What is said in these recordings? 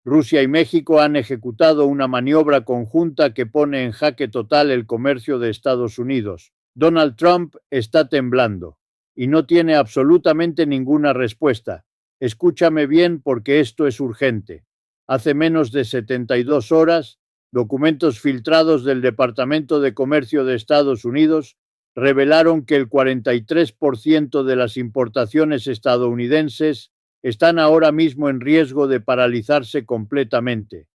Rusia y México han ejecutado una maniobra conjunta que pone en jaque total el comercio de Estados Unidos. Donald Trump está temblando y no tiene absolutamente ninguna respuesta. Escúchame bien porque esto es urgente. Hace menos de 72 horas, documentos filtrados del Departamento de Comercio de Estados Unidos revelaron que el 43% de las importaciones estadounidenses están ahora mismo en riesgo de paralizarse completamente.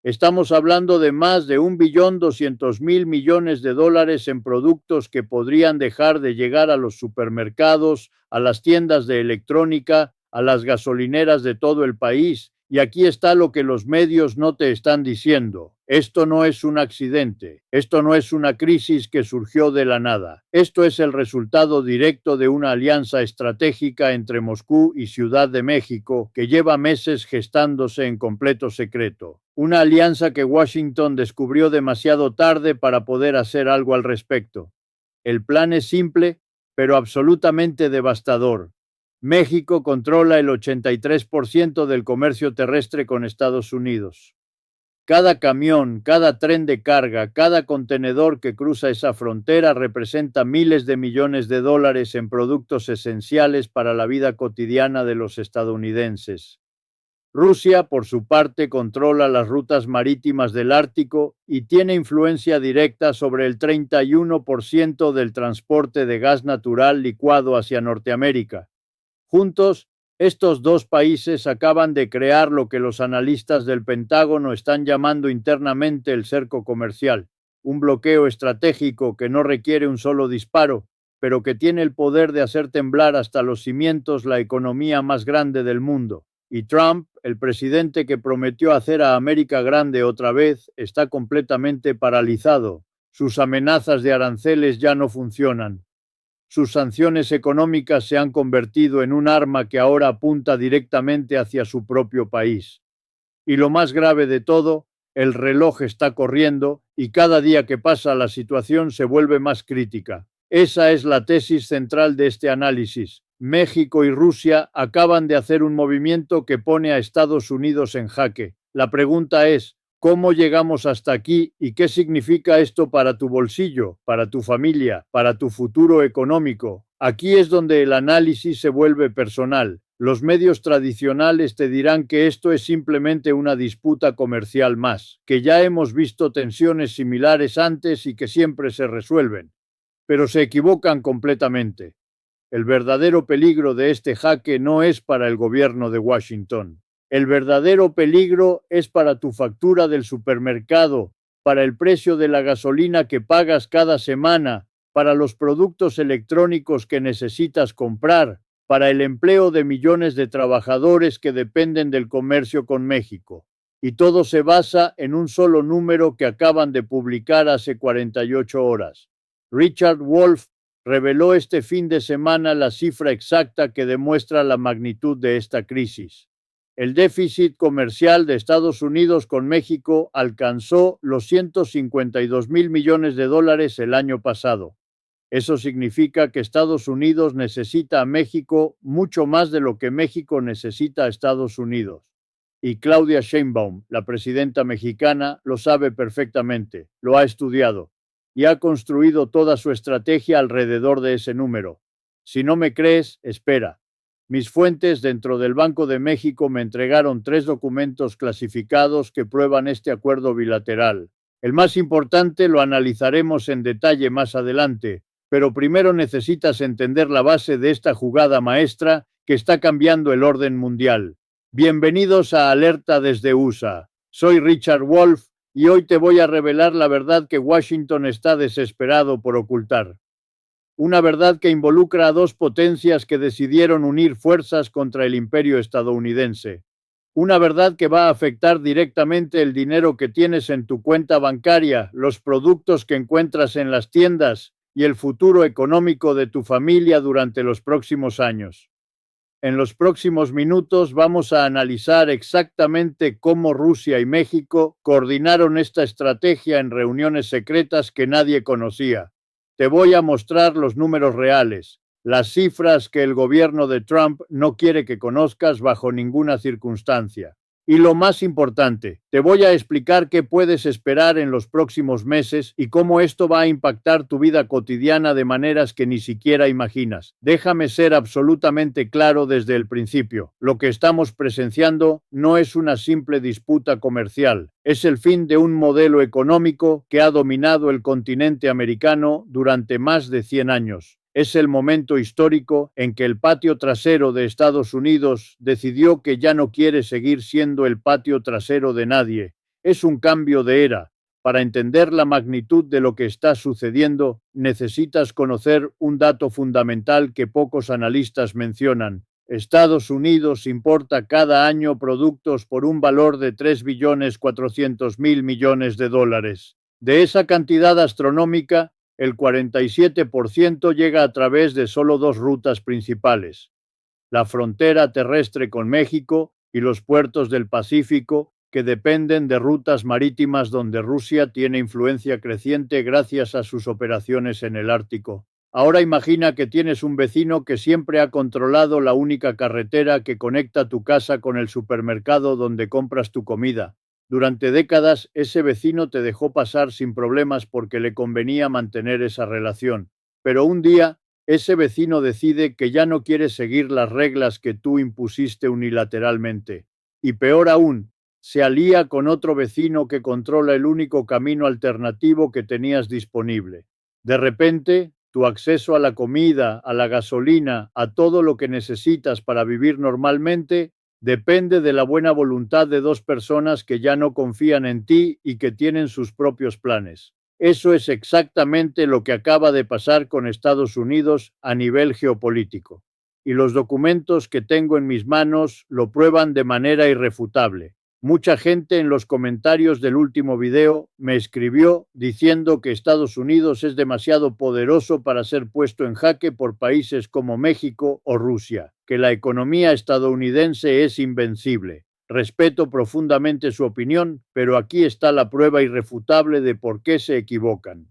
Estamos hablando de más de 1.200.000 millones de dólares en productos que podrían dejar de llegar a los supermercados, a las tiendas de electrónica, a las gasolineras de todo el país. Y aquí está lo que los medios no te están diciendo. Esto no es un accidente, esto no es una crisis que surgió de la nada. Esto es el resultado directo de una alianza estratégica entre Moscú y Ciudad de México que lleva meses gestándose en completo secreto. Una alianza que Washington descubrió demasiado tarde para poder hacer algo al respecto. El plan es simple, pero absolutamente devastador. México controla el 83% del comercio terrestre con Estados Unidos. Cada camión, cada tren de carga, cada contenedor que cruza esa frontera representa miles de millones de dólares en productos esenciales para la vida cotidiana de los estadounidenses. Rusia, por su parte, controla las rutas marítimas del Ártico y tiene influencia directa sobre el 31% del transporte de gas natural licuado hacia Norteamérica. Juntos, estos dos países acaban de crear lo que los analistas del Pentágono están llamando internamente el cerco comercial, un bloqueo estratégico que no requiere un solo disparo, pero que tiene el poder de hacer temblar hasta los cimientos la economía más grande del mundo. Y Trump, el presidente que prometió hacer a América grande otra vez, está completamente paralizado. Sus amenazas de aranceles ya no funcionan. Sus sanciones económicas se han convertido en un arma que ahora apunta directamente hacia su propio país. Y lo más grave de todo, el reloj está corriendo y cada día que pasa la situación se vuelve más crítica. Esa es la tesis central de este análisis. México y Rusia acaban de hacer un movimiento que pone a Estados Unidos en jaque. La pregunta es, ¿cómo llegamos hasta aquí y qué significa esto para tu bolsillo, para tu familia, para tu futuro económico? Aquí es donde el análisis se vuelve personal. Los medios tradicionales te dirán que esto es simplemente una disputa comercial más, que ya hemos visto tensiones similares antes y que siempre se resuelven. Pero se equivocan completamente. El verdadero peligro de este jaque no es para el gobierno de Washington. El verdadero peligro es para tu factura del supermercado, para el precio de la gasolina que pagas cada semana, para los productos electrónicos que necesitas comprar, para el empleo de millones de trabajadores que dependen del comercio con México. Y todo se basa en un solo número que acaban de publicar hace 48 horas. Richard Wolff reveló este fin de semana la cifra exacta que demuestra la magnitud de esta crisis. El déficit comercial de Estados Unidos con México alcanzó los 152.000 millones de dólares el año pasado. Eso significa que Estados Unidos necesita a México mucho más de lo que México necesita a Estados Unidos. Y Claudia Sheinbaum, la presidenta mexicana, lo sabe perfectamente, lo ha estudiado y ha construido toda su estrategia alrededor de ese número. Si no me crees, espera. Mis fuentes dentro del Banco de México me entregaron 3 documentos clasificados que prueban este acuerdo bilateral. El más importante lo analizaremos en detalle más adelante, pero primero necesitas entender la base de esta jugada maestra que está cambiando el orden mundial. Bienvenidos a Alerta desde USA. Soy Richard Wolff y hoy te voy a revelar la verdad que Washington está desesperado por ocultar. Una verdad que involucra a 2 potencias que decidieron unir fuerzas contra el imperio estadounidense. Una verdad que va a afectar directamente el dinero que tienes en tu cuenta bancaria, los productos que encuentras en las tiendas y el futuro económico de tu familia durante los próximos años. En los próximos minutos vamos a analizar exactamente cómo Rusia y México coordinaron esta estrategia en reuniones secretas que nadie conocía. Te voy a mostrar los números reales, las cifras que el gobierno de Trump no quiere que conozcas bajo ninguna circunstancia. Y lo más importante, te voy a explicar qué puedes esperar en los próximos meses y cómo esto va a impactar tu vida cotidiana de maneras que ni siquiera imaginas. Déjame ser absolutamente claro desde el principio. Lo que estamos presenciando no es una simple disputa comercial, es el fin de un modelo económico que ha dominado el continente americano durante más de 100 años. Es el momento histórico en que el patio trasero de Estados Unidos decidió que ya no quiere seguir siendo el patio trasero de nadie. Es un cambio de era. Para entender la magnitud de lo que está sucediendo, necesitas conocer un dato fundamental que pocos analistas mencionan. Estados Unidos importa cada año productos por un valor de 3.400.000 millones de dólares. De esa cantidad astronómica, el 47% llega a través de solo dos rutas principales: la frontera terrestre con México y los puertos del Pacífico, que dependen de rutas marítimas donde Rusia tiene influencia creciente gracias a sus operaciones en el Ártico. Ahora imagina que tienes un vecino que siempre ha controlado la única carretera que conecta tu casa con el supermercado donde compras tu comida. Durante décadas, ese vecino te dejó pasar sin problemas porque le convenía mantener esa relación. Pero un día, ese vecino decide que ya no quiere seguir las reglas que tú impusiste unilateralmente. Y peor aún, se alía con otro vecino que controla el único camino alternativo que tenías disponible. De repente, tu acceso a la comida, a la gasolina, a todo lo que necesitas para vivir normalmente, depende de la buena voluntad de dos personas que ya no confían en ti y que tienen sus propios planes. Eso es exactamente lo que acaba de pasar con Estados Unidos a nivel geopolítico. Y los documentos que tengo en mis manos lo prueban de manera irrefutable. Mucha gente en los comentarios del último video me escribió diciendo que Estados Unidos es demasiado poderoso para ser puesto en jaque por países como México o Rusia, que la economía estadounidense es invencible. Respeto profundamente su opinión, pero aquí está la prueba irrefutable de por qué se equivocan.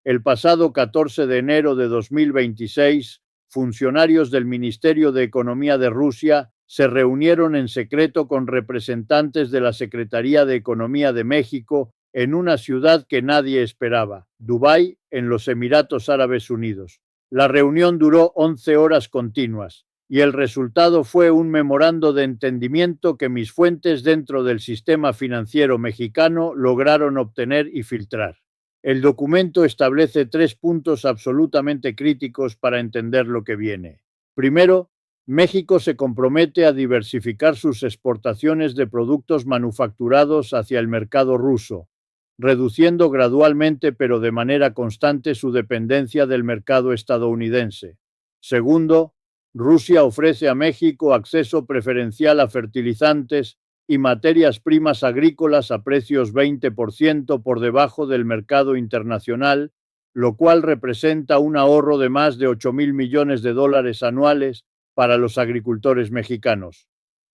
El pasado 14 de enero de 2026, funcionarios del Ministerio de Economía de Rusia se reunieron en secreto con representantes de la Secretaría de Economía de México en una ciudad que nadie esperaba, Dubái, en los Emiratos Árabes Unidos. La reunión duró 11 horas continuas y el resultado fue un memorando de entendimiento que mis fuentes dentro del sistema financiero mexicano lograron obtener y filtrar. El documento establece 3 puntos absolutamente críticos para entender lo que viene. Primero, México se compromete a diversificar sus exportaciones de productos manufacturados hacia el mercado ruso, reduciendo gradualmente pero de manera constante su dependencia del mercado estadounidense. Segundo, Rusia ofrece a México acceso preferencial a fertilizantes y materias primas agrícolas a precios 20% por debajo del mercado internacional, lo cual representa un ahorro de más de 8.000 millones de dólares anuales para los agricultores mexicanos.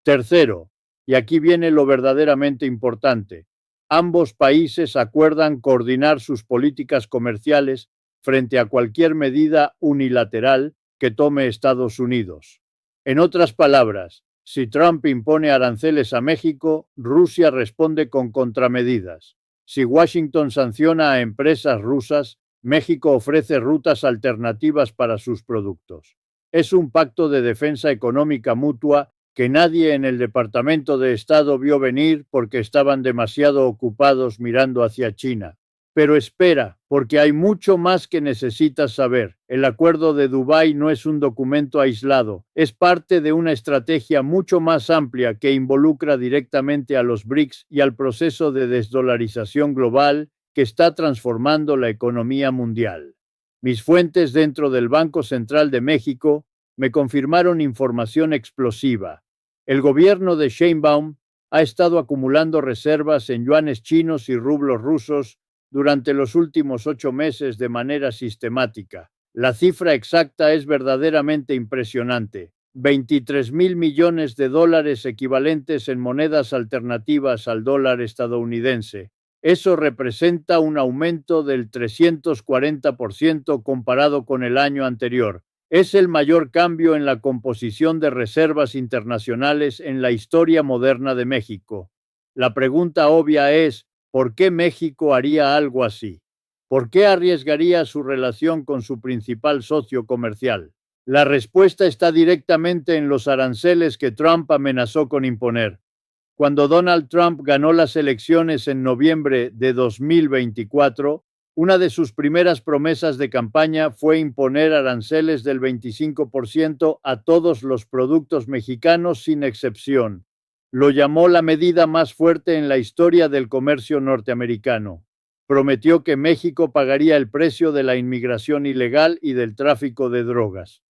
Tercero, y aquí viene lo verdaderamente importante, ambos países acuerdan coordinar sus políticas comerciales frente a cualquier medida unilateral que tome Estados Unidos. En otras palabras, si Trump impone aranceles a México, Rusia responde con contramedidas. Si Washington sanciona a empresas rusas, México ofrece rutas alternativas para sus productos. Es un pacto de defensa económica mutua que nadie en el Departamento de Estado vio venir porque estaban demasiado ocupados mirando hacia China. Pero espera, porque hay mucho más que necesitas saber. El Acuerdo de Dubái no es un documento aislado, es parte de una estrategia mucho más amplia que involucra directamente a los BRICS y al proceso de desdolarización global que está transformando la economía mundial. Mis fuentes dentro del Banco Central de México me confirmaron información explosiva. El gobierno de Sheinbaum ha estado acumulando reservas en yuanes chinos y rublos rusos durante los últimos 8 meses de manera sistemática. La cifra exacta es verdaderamente impresionante: 23.000 millones de dólares equivalentes en monedas alternativas al dólar estadounidense. Eso representa un aumento del 340% comparado con el año anterior. Es el mayor cambio en la composición de reservas internacionales en la historia moderna de México. La pregunta obvia es, ¿por qué México haría algo así? ¿Por qué arriesgaría su relación con su principal socio comercial? La respuesta está directamente en los aranceles que Trump amenazó con imponer. Cuando Donald Trump ganó las elecciones en noviembre de 2024, una de sus primeras promesas de campaña fue imponer aranceles del 25% a todos los productos mexicanos sin excepción. Lo llamó la medida más fuerte en la historia del comercio norteamericano. Prometió que México pagaría el precio de la inmigración ilegal y del tráfico de drogas.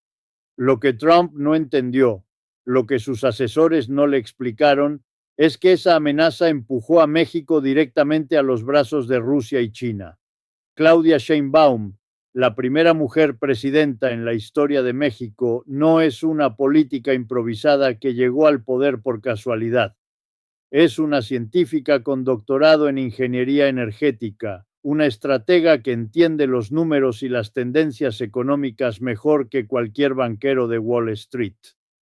Lo que Trump no entendió, lo que sus asesores no le explicaron, es que esa amenaza empujó a México directamente a los brazos de Rusia y China. Claudia Sheinbaum, la primera mujer presidenta en la historia de México, no es una política improvisada que llegó al poder por casualidad. Es una científica con doctorado en ingeniería energética, una estratega que entiende los números y las tendencias económicas mejor que cualquier banquero de Wall Street.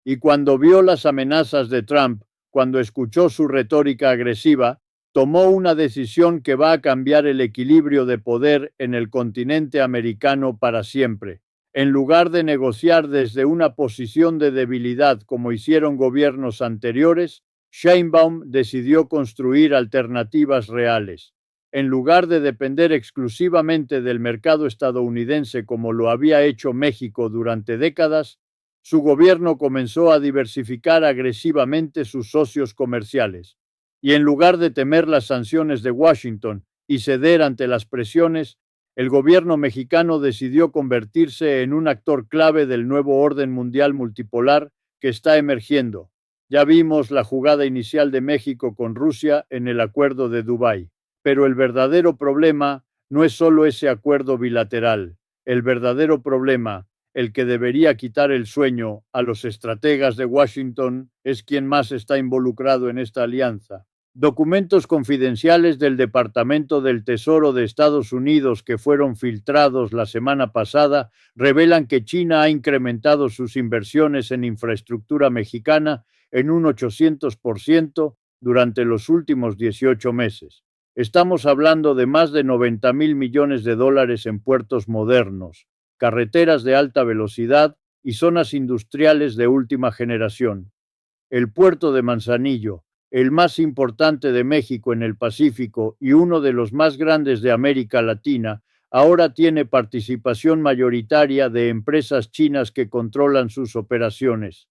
Y cuando vio las amenazas de Trump, cuando escuchó su retórica agresiva, tomó una decisión que va a cambiar el equilibrio de poder en el continente americano para siempre. En lugar de negociar desde una posición de debilidad como hicieron gobiernos anteriores, Sheinbaum decidió construir alternativas reales. En lugar de depender exclusivamente del mercado estadounidense como lo había hecho México durante décadas, su gobierno comenzó a diversificar agresivamente sus socios comerciales. Y en lugar de temer las sanciones de Washington y ceder ante las presiones, el gobierno mexicano decidió convertirse en un actor clave del nuevo orden mundial multipolar que está emergiendo. Ya vimos la jugada inicial de México con Rusia en el acuerdo de Dubái, pero el verdadero problema no es solo ese acuerdo bilateral. El verdadero problema, el que debería quitar el sueño a los estrategas de Washington, es quién más está involucrado en esta alianza. Documentos confidenciales del Departamento del Tesoro de Estados Unidos que fueron filtrados la semana pasada revelan que China ha incrementado sus inversiones en infraestructura mexicana en un 800% durante los últimos 18 meses. Estamos hablando de más de 90,000 millones de dólares en puertos modernos, carreteras de alta velocidad y zonas industriales de última generación. El puerto de Manzanillo, el más importante de México en el Pacífico y uno de los más grandes de América Latina, ahora tiene participación mayoritaria de empresas chinas que controlan sus operaciones.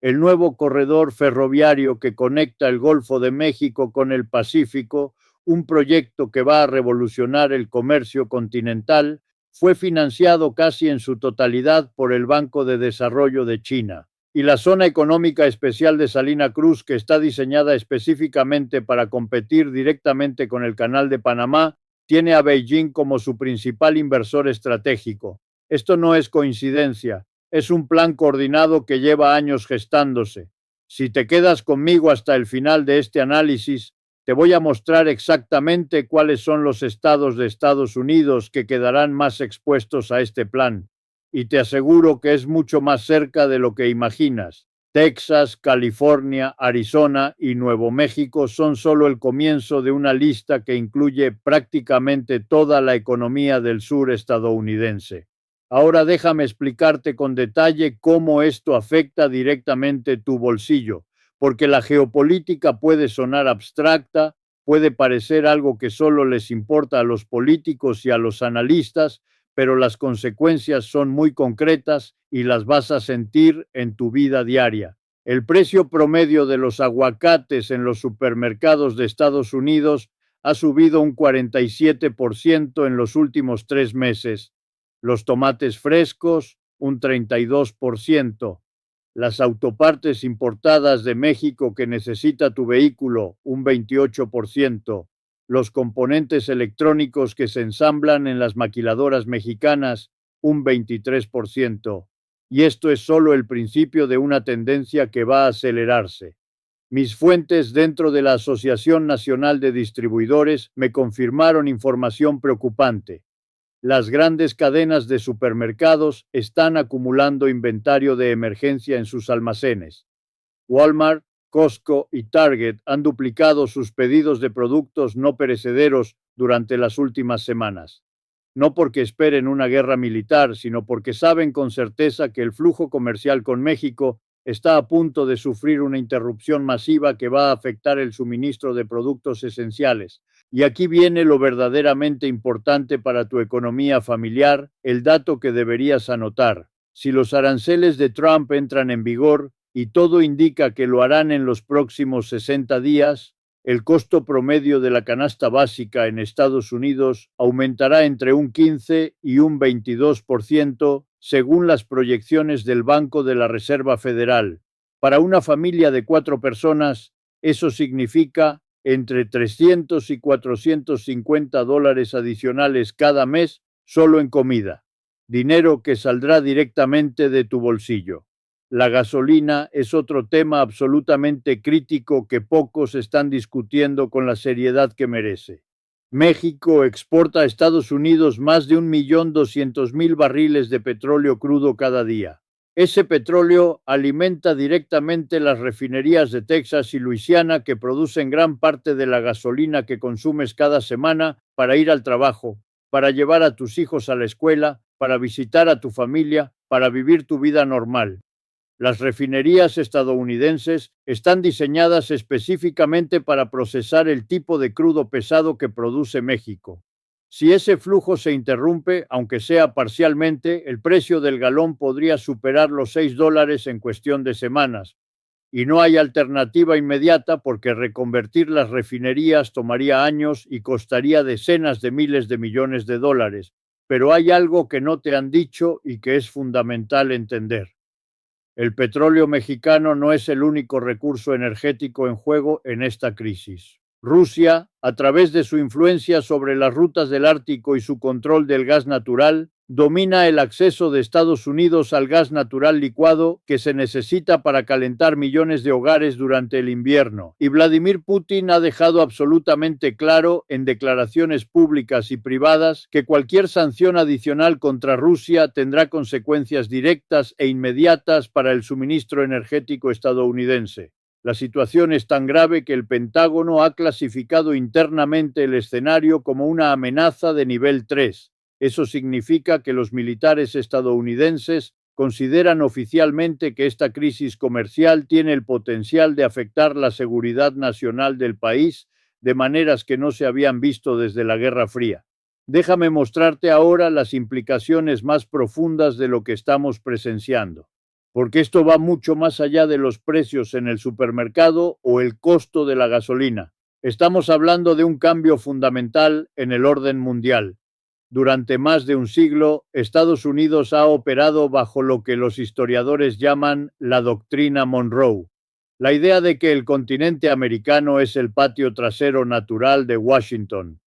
El nuevo corredor ferroviario que conecta el Golfo de México con el Pacífico, un proyecto que va a revolucionar el comercio continental, fue financiado casi en su totalidad por el Banco de Desarrollo de China. Y la zona económica especial de Salina Cruz, que está diseñada específicamente para competir directamente con el Canal de Panamá, tiene a Beijing como su principal inversor estratégico. Esto no es coincidencia, es un plan coordinado que lleva años gestándose. Si te quedas conmigo hasta el final de este análisis, te voy a mostrar exactamente cuáles son los estados de Estados Unidos que quedarán más expuestos a este plan. Y te aseguro que es mucho más cerca de lo que imaginas. Texas, California, Arizona y Nuevo México son solo el comienzo de una lista que incluye prácticamente toda la economía del sur estadounidense. Ahora déjame explicarte con detalle cómo esto afecta directamente tu bolsillo, porque la geopolítica puede sonar abstracta, puede parecer algo que solo les importa a los políticos y a los analistas, pero las consecuencias son muy concretas y las vas a sentir en tu vida diaria. El precio promedio de los aguacates en los supermercados de Estados Unidos ha subido un 47% en los últimos 3 meses. Los tomates frescos, un 32%. Las autopartes importadas de México que necesita tu vehículo, un 28%. Los componentes electrónicos que se ensamblan en las maquiladoras mexicanas, un 23%. Y esto es solo el principio de una tendencia que va a acelerarse. Mis fuentes dentro de la Asociación Nacional de Distribuidores me confirmaron información preocupante. Las grandes cadenas de supermercados están acumulando inventario de emergencia en sus almacenes. Walmart, Costco y Target han duplicado sus pedidos de productos no perecederos durante las últimas semanas. No porque esperen una guerra militar, sino porque saben con certeza que el flujo comercial con México está a punto de sufrir una interrupción masiva que va a afectar el suministro de productos esenciales. Y aquí viene lo verdaderamente importante para tu economía familiar, el dato que deberías anotar. Si los aranceles de Trump entran en vigor, y todo indica que lo harán en los próximos 60 días, el costo promedio de la canasta básica en Estados Unidos aumentará entre un 15 y un 22%, según las proyecciones del Banco de la Reserva Federal. Para una familia de 4 personas, eso significa entre 300 y 450 dólares adicionales cada mes solo en comida, dinero que saldrá directamente de tu bolsillo. La gasolina es otro tema absolutamente crítico que pocos están discutiendo con la seriedad que merece. México exporta a Estados Unidos más de 1.200.000 barriles de petróleo crudo cada día. Ese petróleo alimenta directamente las refinerías de Texas y Luisiana que producen gran parte de la gasolina que consumes cada semana para ir al trabajo, para llevar a tus hijos a la escuela, para visitar a tu familia, para vivir tu vida normal. Las refinerías estadounidenses están diseñadas específicamente para procesar el tipo de crudo pesado que produce México. Si ese flujo se interrumpe, aunque sea parcialmente, el precio del galón podría superar los $6 en cuestión de semanas. Y no hay alternativa inmediata porque reconvertir las refinerías tomaría años y costaría decenas de miles de millones de dólares. Pero hay algo que no te han dicho y que es fundamental entender. El petróleo mexicano no es el único recurso energético en juego en esta crisis. Rusia, a través de su influencia sobre las rutas del Ártico y su control del gas natural, domina el acceso de Estados Unidos al gas natural licuado que se necesita para calentar millones de hogares durante el invierno. Y Vladimir Putin ha dejado absolutamente claro en declaraciones públicas y privadas que cualquier sanción adicional contra Rusia tendrá consecuencias directas e inmediatas para el suministro energético estadounidense. La situación es tan grave que el Pentágono ha clasificado internamente el escenario como una amenaza de nivel 3. Eso significa que los militares estadounidenses consideran oficialmente que esta crisis comercial tiene el potencial de afectar la seguridad nacional del país de maneras que no se habían visto desde la Guerra Fría. Déjame mostrarte ahora las implicaciones más profundas de lo que estamos presenciando, porque esto va mucho más allá de los precios en el supermercado o el costo de la gasolina. Estamos hablando de un cambio fundamental en el orden mundial. Durante más de un siglo, Estados Unidos ha operado bajo lo que los historiadores llaman la doctrina Monroe, la idea de que el continente americano es el patio trasero natural de Washington,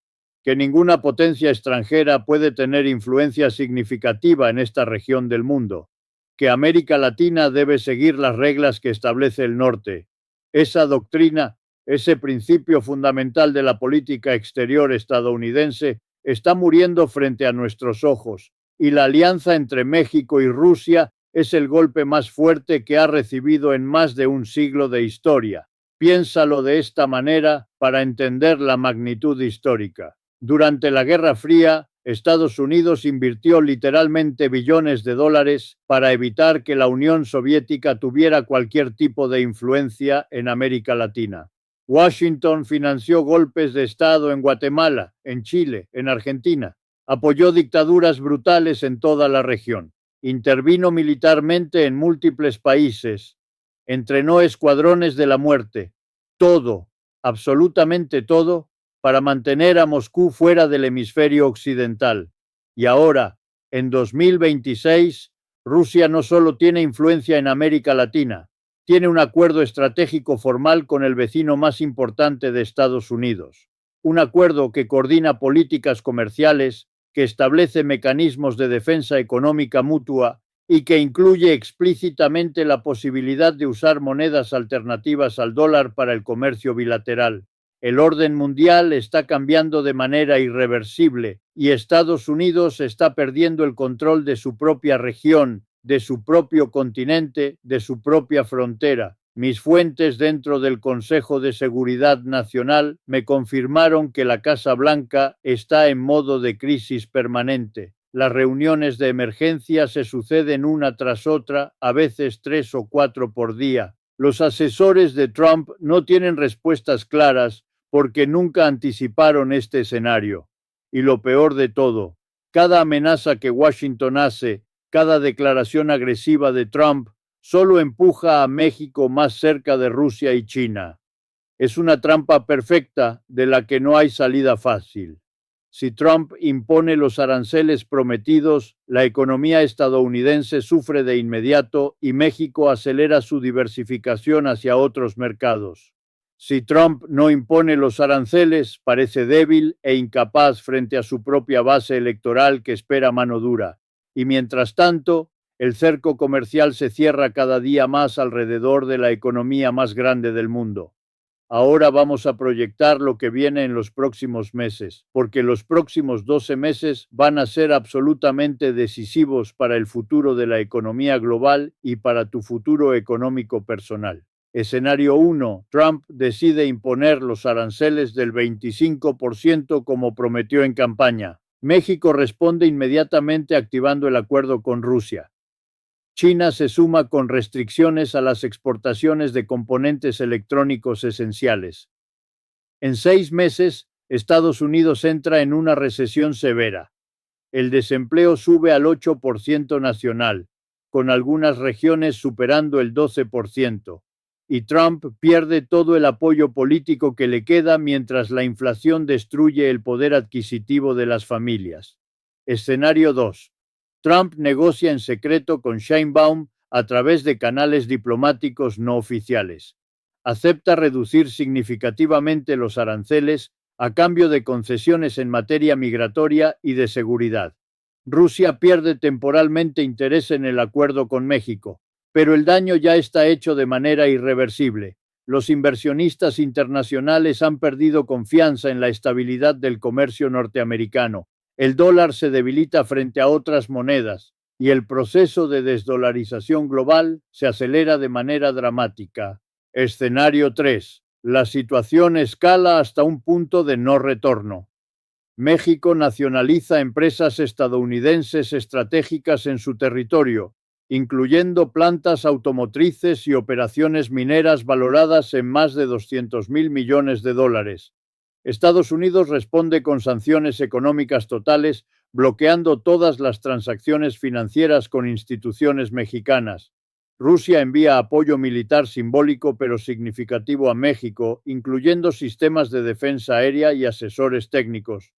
que ninguna potencia extranjera puede tener influencia significativa en esta región del mundo, que América Latina debe seguir las reglas que establece el norte. Esa doctrina, ese principio fundamental de la política exterior estadounidense, está muriendo frente a nuestros ojos, y la alianza entre México y Rusia es el golpe más fuerte que ha recibido en más de un siglo de historia. Piénsalo de esta manera para entender la magnitud histórica. Durante la Guerra Fría, Estados Unidos invirtió literalmente billones de dólares para evitar que la Unión Soviética tuviera cualquier tipo de influencia en América Latina. Washington financió golpes de Estado en Guatemala, en Chile, en Argentina. Apoyó dictaduras brutales en toda la región. Intervino militarmente en múltiples países. Entrenó escuadrones de la muerte. Todo, absolutamente todo, para mantener a Moscú fuera del hemisferio occidental. Y ahora, en 2026, Rusia no solo tiene influencia en América Latina, tiene un acuerdo estratégico formal con el vecino más importante de Estados Unidos. Un acuerdo que coordina políticas comerciales, que establece mecanismos de defensa económica mutua y que incluye explícitamente la posibilidad de usar monedas alternativas al dólar para el comercio bilateral. El orden mundial está cambiando de manera irreversible y Estados Unidos está perdiendo el control de su propia región, de su propio continente, de su propia frontera. Mis fuentes dentro del Consejo de Seguridad Nacional me confirmaron que la Casa Blanca está en modo de crisis permanente. Las reuniones de emergencia se suceden una tras otra, a veces 3 o 4 por día. Los asesores de Trump no tienen respuestas claras porque nunca anticiparon este escenario. Y lo peor de todo, cada amenaza que Washington hace, cada declaración agresiva de Trump, solo empuja a México más cerca de Rusia y China. Es una trampa perfecta de la que no hay salida fácil. Si Trump impone los aranceles prometidos, la economía estadounidense sufre de inmediato y México acelera su diversificación hacia otros mercados. Si Trump no impone los aranceles, parece débil e incapaz frente a su propia base electoral que espera mano dura. Y mientras tanto, el cerco comercial se cierra cada día más alrededor de la economía más grande del mundo. Ahora vamos a proyectar lo que viene en los próximos meses, porque los próximos 12 meses van a ser absolutamente decisivos para el futuro de la economía global y para tu futuro económico personal. Escenario 1. Trump decide imponer los aranceles del 25% como prometió en campaña. México responde inmediatamente activando el acuerdo con Rusia. China se suma con restricciones a las exportaciones de componentes electrónicos esenciales. En 6 meses, Estados Unidos entra en una recesión severa. El desempleo sube al 8% nacional, con algunas regiones superando el 12%. Y Trump pierde todo el apoyo político que le queda mientras la inflación destruye el poder adquisitivo de las familias. Escenario 2. Trump negocia en secreto con Sheinbaum a través de canales diplomáticos no oficiales. Acepta reducir significativamente los aranceles a cambio de concesiones en materia migratoria y de seguridad. Rusia pierde temporalmente interés en el acuerdo con México, pero el daño ya está hecho de manera irreversible. Los inversionistas internacionales han perdido confianza en la estabilidad del comercio norteamericano. El dólar se debilita frente a otras monedas y el proceso de desdolarización global se acelera de manera dramática. Escenario 3. La situación escala hasta un punto de no retorno. México nacionaliza empresas estadounidenses estratégicas en su territorio, incluyendo plantas automotrices y operaciones mineras valoradas en más de $200.000 millones. Estados Unidos responde con sanciones económicas totales, bloqueando todas las transacciones financieras con instituciones mexicanas. Rusia envía apoyo militar simbólico pero significativo a México, incluyendo sistemas de defensa aérea y asesores técnicos.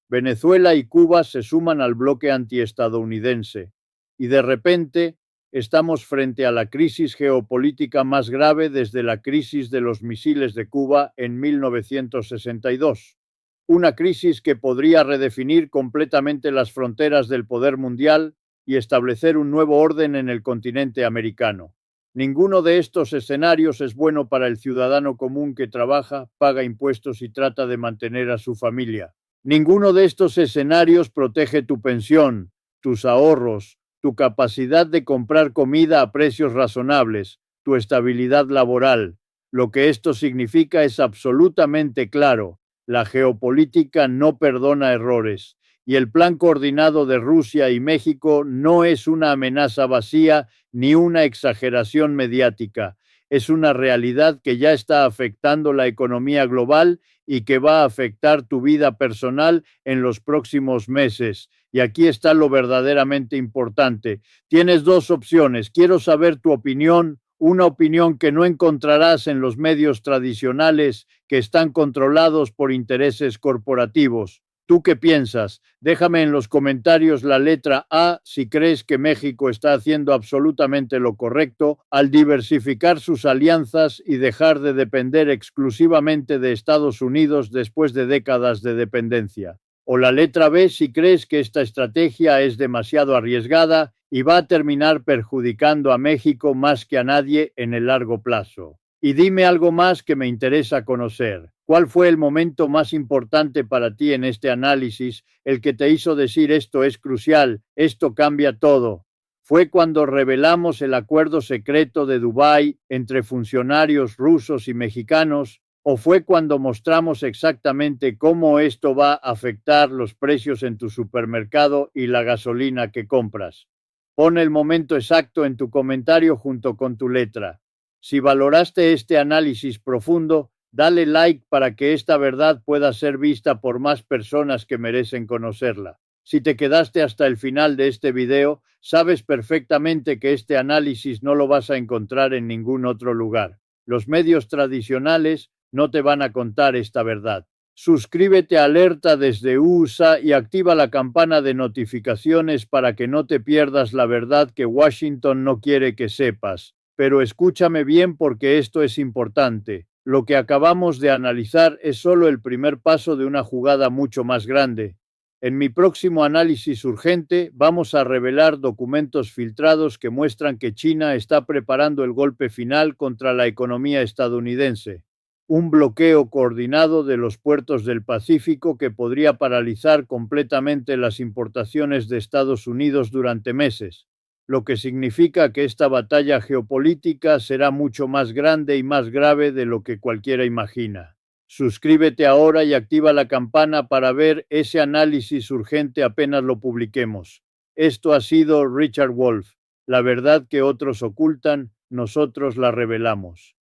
Venezuela y Cuba se suman al bloque antiestadounidense. Y de repente, estamos frente a la crisis geopolítica más grave desde la crisis de los misiles de Cuba en 1962. Una crisis que podría redefinir completamente las fronteras del poder mundial y establecer un nuevo orden en el continente americano. Ninguno de estos escenarios es bueno para el ciudadano común que trabaja, paga impuestos y trata de mantener a su familia. Ninguno de estos escenarios protege tu pensión, tus ahorros, tu capacidad de comprar comida a precios razonables, tu estabilidad laboral. Lo que esto significa es absolutamente claro. La geopolítica no perdona errores y el plan coordinado de Rusia y México no es una amenaza vacía ni una exageración mediática. Es una realidad que ya está afectando la economía global y que va a afectar tu vida personal en los próximos meses. Y aquí está lo verdaderamente importante. Tienes 2 opciones. Quiero saber tu opinión. Una opinión que no encontrarás en los medios tradicionales que están controlados por intereses corporativos. ¿Tú qué piensas? Déjame en los comentarios la letra A si crees que México está haciendo absolutamente lo correcto al diversificar sus alianzas y dejar de depender exclusivamente de Estados Unidos después de décadas de dependencia. O la letra B si crees que esta estrategia es demasiado arriesgada y va a terminar perjudicando a México más que a nadie en el largo plazo. Y dime algo más que me interesa conocer. ¿Cuál fue el momento más importante para ti en este análisis, el que te hizo decir esto es crucial, esto cambia todo? ¿Fue cuando revelamos el acuerdo secreto de Dubái entre funcionarios rusos y mexicanos? ¿O fue cuando mostramos exactamente cómo esto va a afectar los precios en tu supermercado y la gasolina que compras? Pon el momento exacto en tu comentario junto con tu letra. Si valoraste este análisis profundo, dale like para que esta verdad pueda ser vista por más personas que merecen conocerla. Si te quedaste hasta el final de este video, sabes perfectamente que este análisis no lo vas a encontrar en ningún otro lugar. Los medios tradicionales no te van a contar esta verdad. Suscríbete a Alerta desde USA y activa la campana de notificaciones para que no te pierdas la verdad que Washington no quiere que sepas. Pero escúchame bien porque esto es importante. Lo que acabamos de analizar es solo el primer paso de una jugada mucho más grande. En mi próximo análisis urgente vamos a revelar documentos filtrados que muestran que China está preparando el golpe final contra la economía estadounidense. Un bloqueo coordinado de los puertos del Pacífico que podría paralizar completamente las importaciones de Estados Unidos durante meses, lo que significa que esta batalla geopolítica será mucho más grande y más grave de lo que cualquiera imagina. Suscríbete ahora y activa la campana para ver ese análisis urgente apenas lo publiquemos. Esto ha sido Richard Wolff. La verdad que otros ocultan, nosotros la revelamos.